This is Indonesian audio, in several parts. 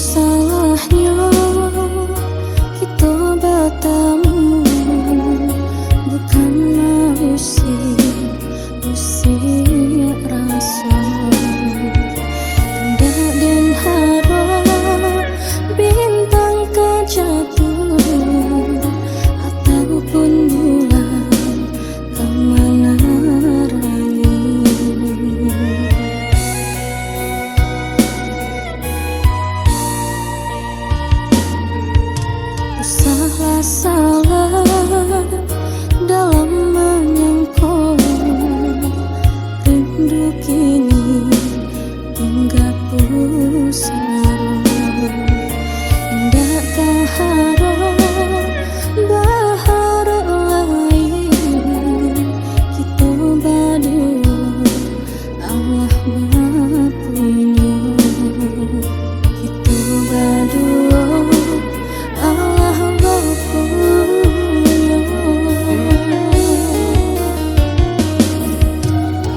salahnya kita bertemu, bukan usir rasa. Tanda dan harap bintang kejatuh, ataupun bulan menerangi. Salah dalam menyangkau rindu kini hingga pusar. Hendakkah harap berharap lain kita berdua, Allah Mapunya. Kita berdua Allah Mapunya.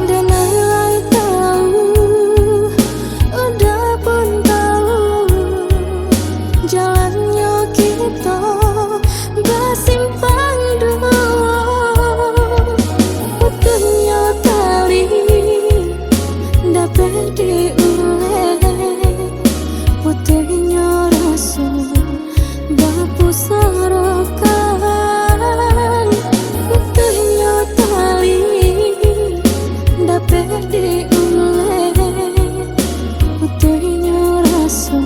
Dan ai tahu, udah pun tahu jalannya kita bersimpang dua. Putusnya tali dapat diulek, putihnya rasa berpusarakan. Putusnya tali dapat diulek, putihnya rasa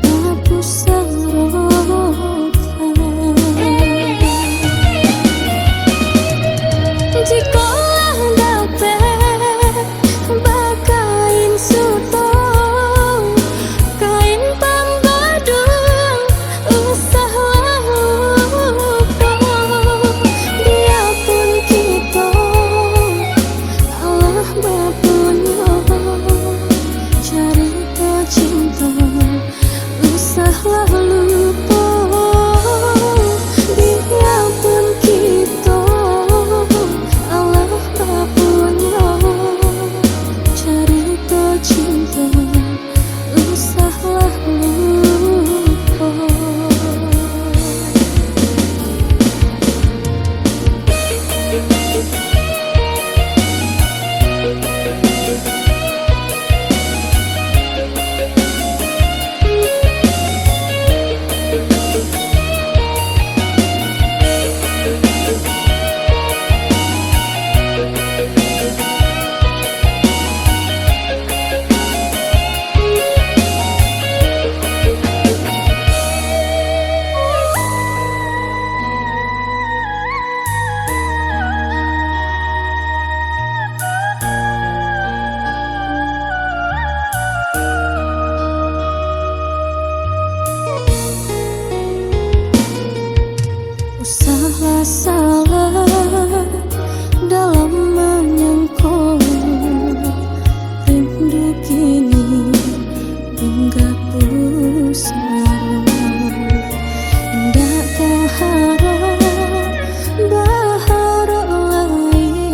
berpusarakan. Jikalau dapat berkain suto, kain pembadung, usahlah lupa. Biarpun kita Allah Mapunya, cerita cinta usahlah lupa. Biarpun kita Allah Mapunya, cerita cinta usahlah lupa. Salah dalam menyangkau rindu kini hingga pusar. Hendakkah harap berharap lain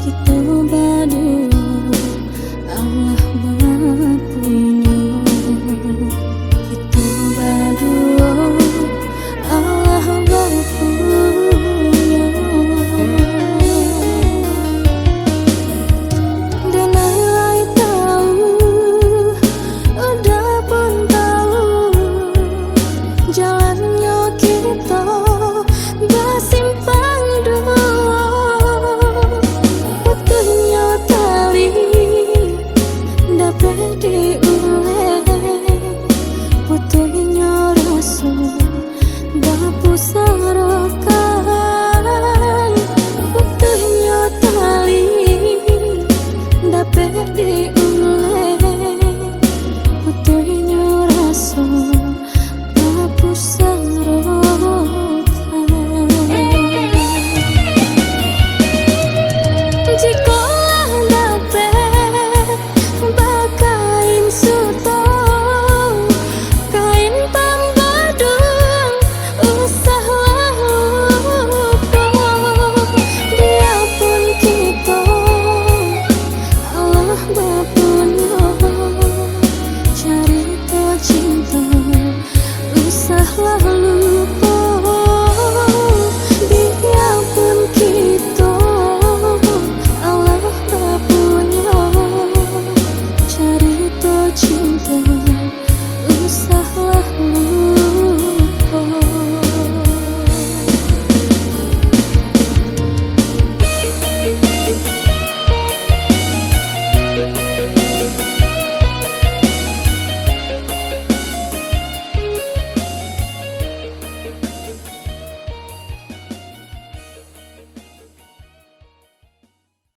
kita berdua, Allah Mapunya. Kita berdua Allah Mapunya. Dan ai tahu, udah pun tahu jalannya kita bersimpang dua. Putusnya tali dapat diulek,